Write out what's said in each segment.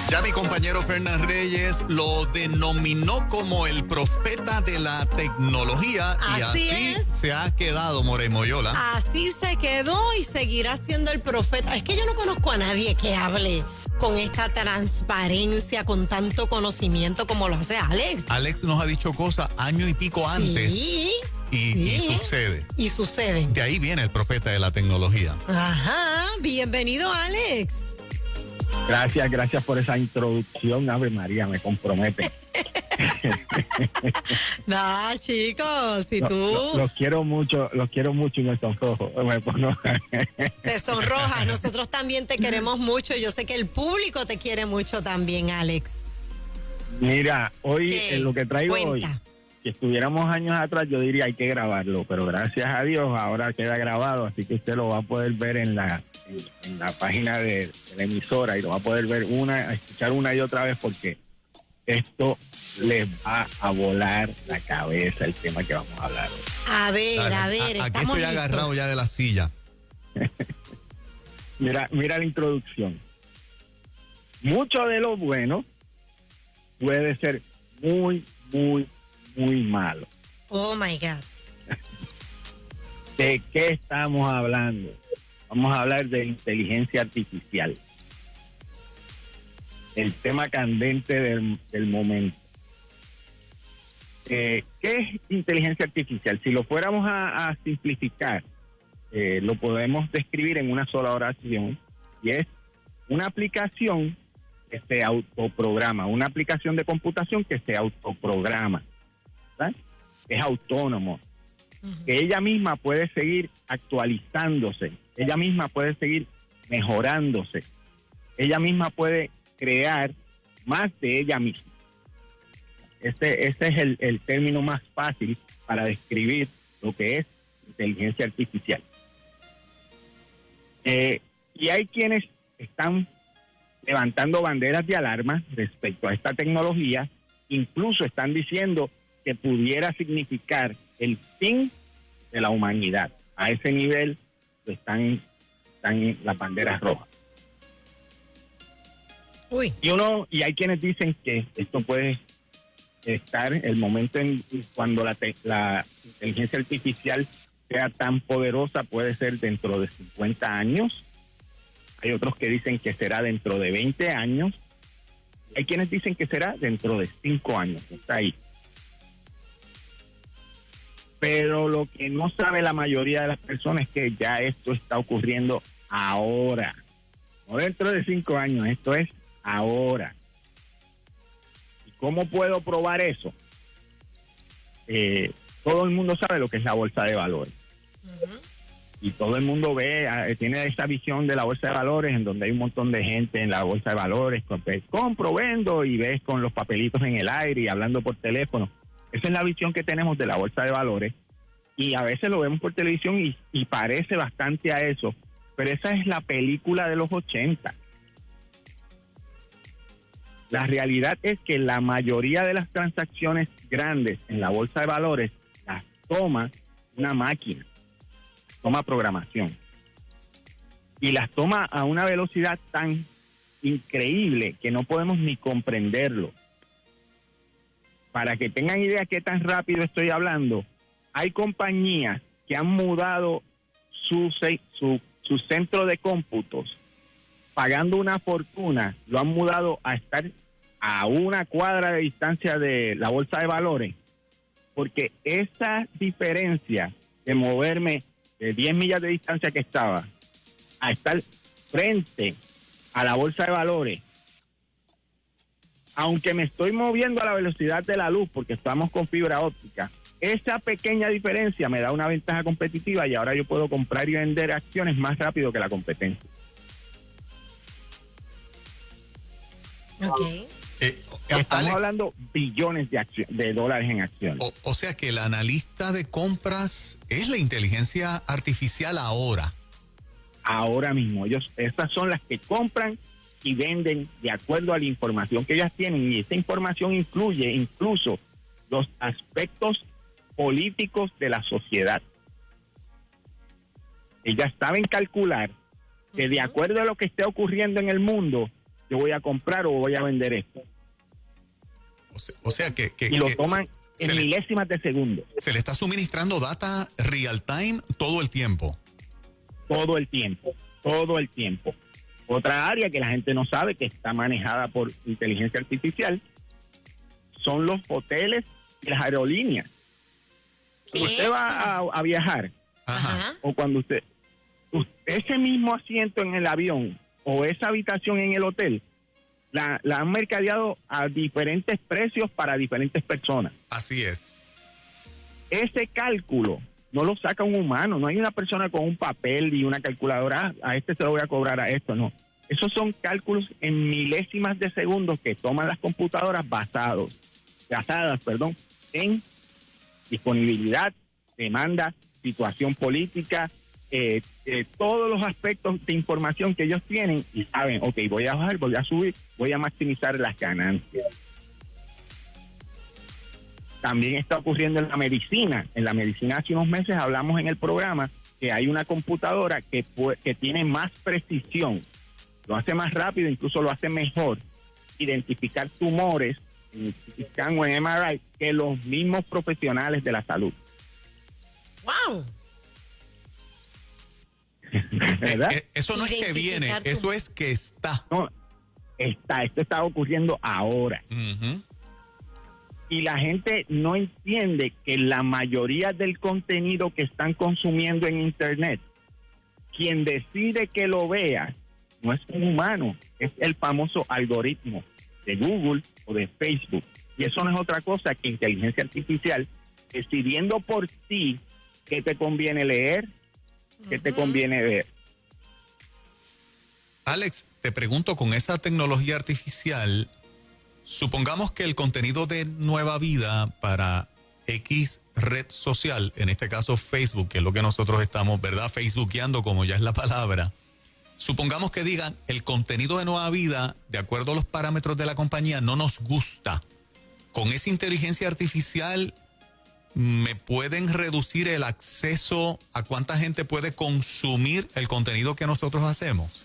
Ya mi compañero Fernán Reyes lo denominó como el profeta de la tecnología y así se ha quedado, Morey Moyola. Así se quedó y seguirá siendo el profeta. Es que yo no conozco a nadie que hable con esta transparencia, con tanto conocimiento como lo hace Alex. Alex nos ha dicho cosas año y pico antes. Y sucede. Y sucede. De ahí viene el profeta de la tecnología. Ajá, bienvenido Alex. Gracias por esa introducción, Ave María, me compromete. Nah, chicos, si tú... Los quiero mucho y me sonrojo. Te sonrojas, nosotros también te queremos mucho. Yo sé que el público te quiere mucho también, Alex. Mira, hoy, lo que traigo hoy, si estuviéramos años atrás, yo diría hay que grabarlo, pero gracias a Dios ahora queda grabado, así que usted lo va a poder ver en la página de la emisora y lo va a poder ver escuchar una y otra vez porque esto les va a volar la cabeza el tema que vamos a hablar hoy. A ver, aquí estoy agarrado ya de la silla. Mira la introducción. Mucho de lo bueno puede ser muy, muy, muy malo. Oh my God. ¿De qué estamos hablando? Vamos a hablar de inteligencia artificial. El tema candente del momento. ¿Qué es inteligencia artificial? Si lo fuéramos a simplificar, lo podemos describir en una sola oración y es una aplicación que se autoprograma, una aplicación de computación que se autoprograma, ¿verdad? Es autónomo, que ella misma puede seguir actualizándose, ella misma puede seguir mejorándose, ella misma puede crear más de ella misma. Ese es el término más fácil para describir lo que es inteligencia artificial. Y hay quienes están levantando banderas de alarma respecto a esta tecnología, incluso están diciendo que pudiera significar el fin de la humanidad. A ese nivel están las banderas rojas. Y hay quienes dicen que esto puede estar el momento cuando la inteligencia artificial sea tan poderosa, puede ser dentro de 50 años. Hay otros que dicen que será dentro de 20 años. Hay quienes dicen que será dentro de 5 años. Está ahí. Pero lo que no sabe la mayoría de las personas es que ya esto está ocurriendo ahora. No dentro de 5 años, esto es ahora. ¿Y cómo puedo probar eso? Todo el mundo sabe lo que es la bolsa de valores. Y todo el mundo tiene esa visión de la bolsa de valores en donde hay un montón de gente en la bolsa de valores, compro, vendo y ves con los papelitos en el aire y hablando por teléfono. Esa es la visión que tenemos de la bolsa de valores y a veces lo vemos por televisión y parece bastante a eso, pero esa es la película de los 80. La realidad es que la mayoría de las transacciones grandes en la bolsa de valores las toma una máquina, toma programación y las toma a una velocidad tan increíble que no podemos ni comprenderlo. Para que tengan idea qué tan rápido estoy hablando, hay compañías que han mudado su centro de cómputos pagando una fortuna, lo han mudado a estar a una cuadra de distancia de la bolsa de valores, porque esa diferencia de moverme de 10 millas de distancia que estaba a estar frente a la bolsa de valores, aunque me estoy moviendo a la velocidad de la luz porque estamos con fibra óptica, esa pequeña diferencia me da una ventaja competitiva y ahora yo puedo comprar y vender acciones más rápido que la competencia. Okay. Estamos hablando billones de dólares en acciones. O sea que el analista de compras es la inteligencia artificial ahora. Ahora mismo. Estas son las que compran y venden de acuerdo a la información que ellas tienen. Y esa información incluye incluso los aspectos políticos de la sociedad. Ellas saben calcular que de acuerdo a lo que esté ocurriendo en el mundo, yo voy a comprar o voy a vender esto. O sea que y lo toman en milésimas de segundo. Se le está suministrando data real time todo el tiempo. Todo el tiempo. Otra área que la gente no sabe, que está manejada por inteligencia artificial, son los hoteles y las aerolíneas. Cuando usted va a viajar, o cuando ese mismo asiento en el avión o esa habitación en el hotel, la han mercadeado a diferentes precios para diferentes personas. Así es. Ese cálculo no lo saca un humano, no hay una persona con un papel y una calculadora, a este se lo voy a cobrar a esto, no. Esos son cálculos en milésimas de segundos que toman las computadoras basadas, en disponibilidad, demanda, situación política, todos los aspectos de información que ellos tienen y saben, ok, voy a bajar, voy a subir, voy a maximizar las ganancias. También está ocurriendo en la medicina. En la medicina hace unos meses hablamos en el programa que hay una computadora que tiene más precisión, lo hace más rápido, incluso lo hace mejor, identificar tumores en scan o en MRI que los mismos profesionales de la salud. ¡Wow! ¿Verdad? Eso no es que viene, eso es que está. No, esto está ocurriendo ahora. Uh-huh. Y la gente no entiende que la mayoría del contenido que están consumiendo en Internet, quien decide que lo vea, no es un humano, es el famoso algoritmo de Google o de Facebook. Y eso no es otra cosa que inteligencia artificial decidiendo por ti qué te conviene leer, qué te conviene ver. Alex, te pregunto, con esa tecnología artificial, supongamos que el contenido de Nueva Vida para X red social, en este caso Facebook, que es lo que nosotros estamos, ¿verdad?, facebookeando, como ya es la palabra. Supongamos que digan, el contenido de Nueva Vida, de acuerdo a los parámetros de la compañía, no nos gusta. Con esa inteligencia artificial, ¿me pueden reducir el acceso a cuánta gente puede consumir el contenido que nosotros hacemos?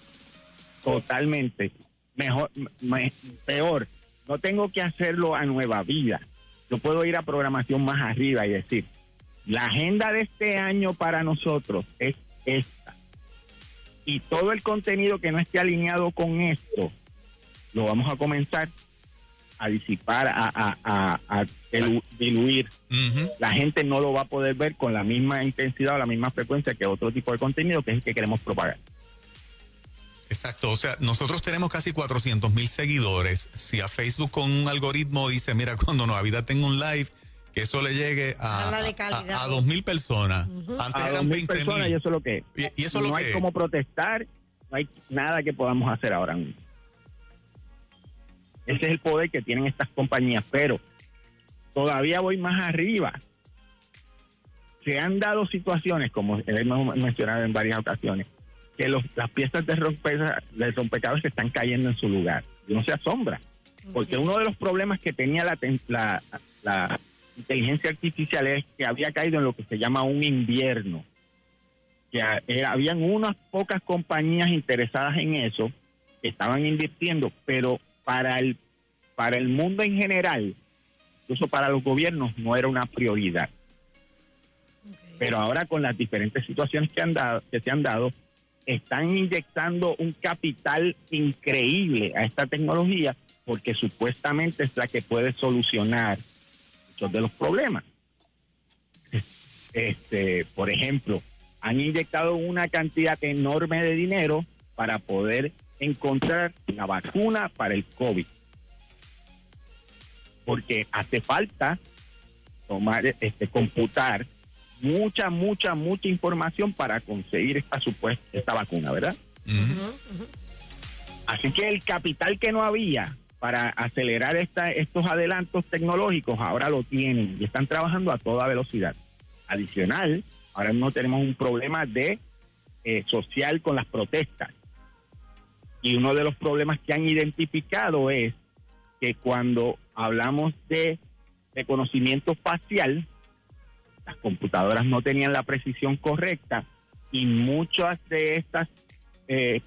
Totalmente. Peor. No tengo que hacerlo a Nueva Vida. Yo puedo ir a programación más arriba y decir, la agenda de este año para nosotros es esta. Y todo el contenido que no esté alineado con esto, lo vamos a comenzar a disipar, a diluir. Uh-huh. La gente no lo va a poder ver con la misma intensidad o la misma frecuencia que otro tipo de contenido que es el que queremos propagar. Exacto, o sea, nosotros tenemos casi 400,000 seguidores. Si a Facebook con un algoritmo dice, mira, cuando Nueva Vida tenga un live, que eso le llegue a 2,000 personas. Uh-huh. Antes a eran 2,000 personas y eso es lo que es. Y eso es lo no que hay es. cómo protestar, no hay nada que podamos hacer ahora mismo. Ese es el poder que tienen estas compañías, pero todavía voy más arriba. Se han dado situaciones, como hemos mencionado en varias ocasiones, que las piezas de rompecabezas están cayendo en su lugar. Y uno se asombra, porque uno de los problemas que tenía la inteligencia artificial es que había caído en lo que se llama un invierno. Que habían unas pocas compañías interesadas en eso, que estaban invirtiendo, pero para el mundo en general, incluso para los gobiernos, no era una prioridad. Okay. Pero ahora con las diferentes situaciones que se han dado, están inyectando un capital increíble a esta tecnología porque supuestamente es la que puede solucionar muchos de los problemas. Por ejemplo, han inyectado una cantidad enorme de dinero para poder encontrar una vacuna para el COVID. Porque hace falta computar mucha información para conseguir esta vacuna, ¿verdad? Uh-huh. Así que el capital que no había para acelerar estos adelantos tecnológicos ahora lo tienen y están trabajando a toda velocidad. Adicional, ahora no tenemos un problema social con las protestas. Y uno de los problemas que han identificado es que cuando hablamos de reconocimiento facial, las computadoras no tenían la precisión correcta y muchas de estas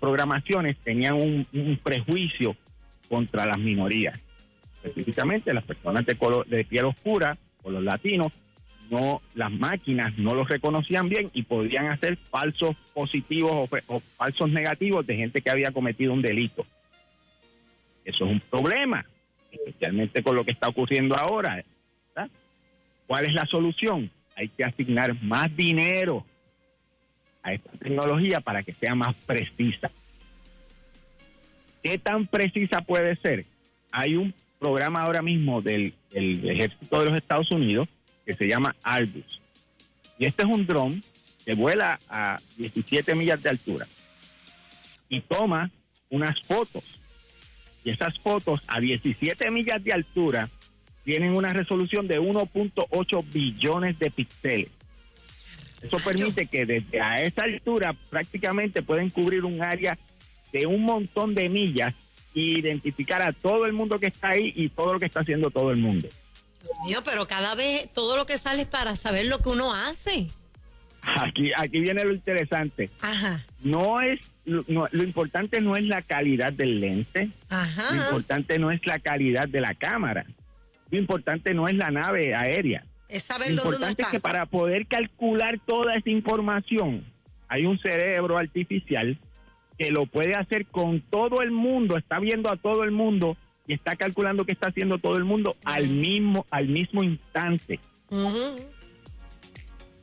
programaciones tenían un prejuicio contra las minorías, específicamente las personas de piel oscura o los latinos. No, las máquinas no los reconocían bien y podían hacer falsos positivos o falsos negativos de gente que había cometido un delito. Eso es un problema, especialmente con lo que está ocurriendo ahora, ¿verdad? ¿Cuál es la solución? Hay que asignar más dinero a esta tecnología para que sea más precisa. ¿Qué tan precisa puede ser? Hay un programa ahora mismo del Ejército de los Estados Unidos que se llama Arbus. Y este es un dron que vuela a 17 millas de altura y toma unas fotos. Y esas fotos a 17 millas de altura tienen una resolución de 1.8 billones de píxeles. Eso permite que desde a esa altura prácticamente pueden cubrir un área de un montón de millas e identificar a todo el mundo que está ahí y todo lo que está haciendo todo el mundo. Dios mío, pero cada vez todo lo que sale es para saber lo que uno hace. Aquí viene lo interesante. Ajá. Lo importante no es la calidad del lente. Ajá. Lo importante no es la calidad de la cámara. Lo importante no es la nave aérea. Es saber Lo dónde uno importante es está. que para poder calcular toda esa información, hay un cerebro artificial que lo puede hacer con todo el mundo, está viendo a todo el mundo y está calculando qué está haciendo todo el mundo al mismo instante. Ujú.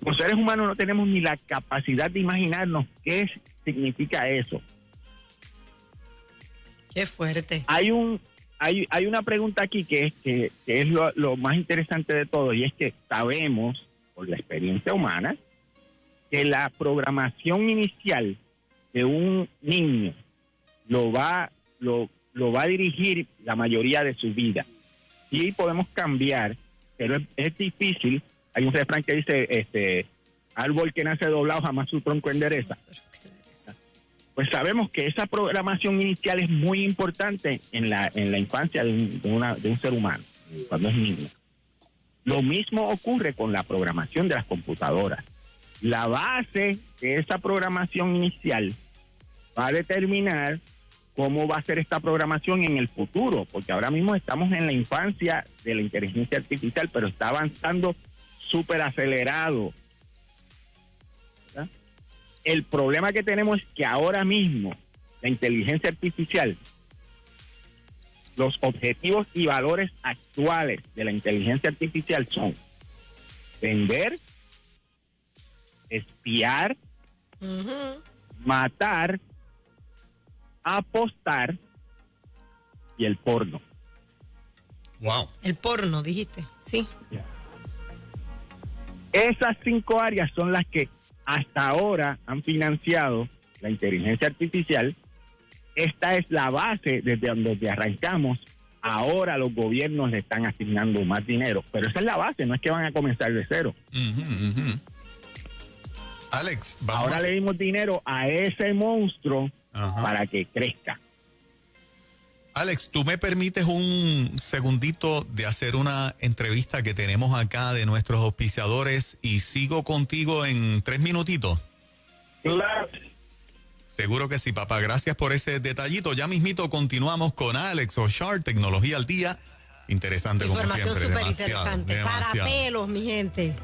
Los seres humanos no tenemos ni la capacidad de imaginarnos qué significa eso. Qué fuerte. Hay una pregunta aquí que es lo más interesante de todo, y es que sabemos, por la experiencia humana, que la programación inicial de un niño lo va a dirigir la mayoría de su vida. Sí podemos cambiar, pero es difícil. Hay un refrán que dice, árbol que nace doblado jamás su tronco endereza. Pues sabemos que esa programación inicial es muy importante en la infancia de un ser humano, cuando es niño. Lo mismo ocurre con la programación de las computadoras. La base de esa programación inicial va a determinar cómo va a ser esta programación en el futuro, porque ahora mismo estamos en la infancia de la inteligencia artificial, pero está avanzando súper acelerado. ¿Verdad? El problema que tenemos es que ahora mismo la inteligencia artificial, los objetivos y valores actuales de la inteligencia artificial son vender, espiar, matar, apostar y el porno. Wow. El porno, dijiste. Sí. Esas 5 áreas son las que hasta ahora han financiado la inteligencia artificial. Esta es la base desde donde arrancamos. Ahora los gobiernos le están asignando más dinero, pero esa es la base, no es que van a comenzar de cero. Alex, ahora le dimos dinero a ese monstruo para que crezca. Alex, ¿tú me permites un segundito de hacer una entrevista que tenemos acá de nuestros auspiciadores y sigo contigo en 3 minutitos? Claro. Seguro que sí, papá. Gracias por ese detallito. Ya mismito continuamos con Alex Ochar, Tecnología al Día. Interesante como siempre. Información súper interesante. Para pelos, mi gente.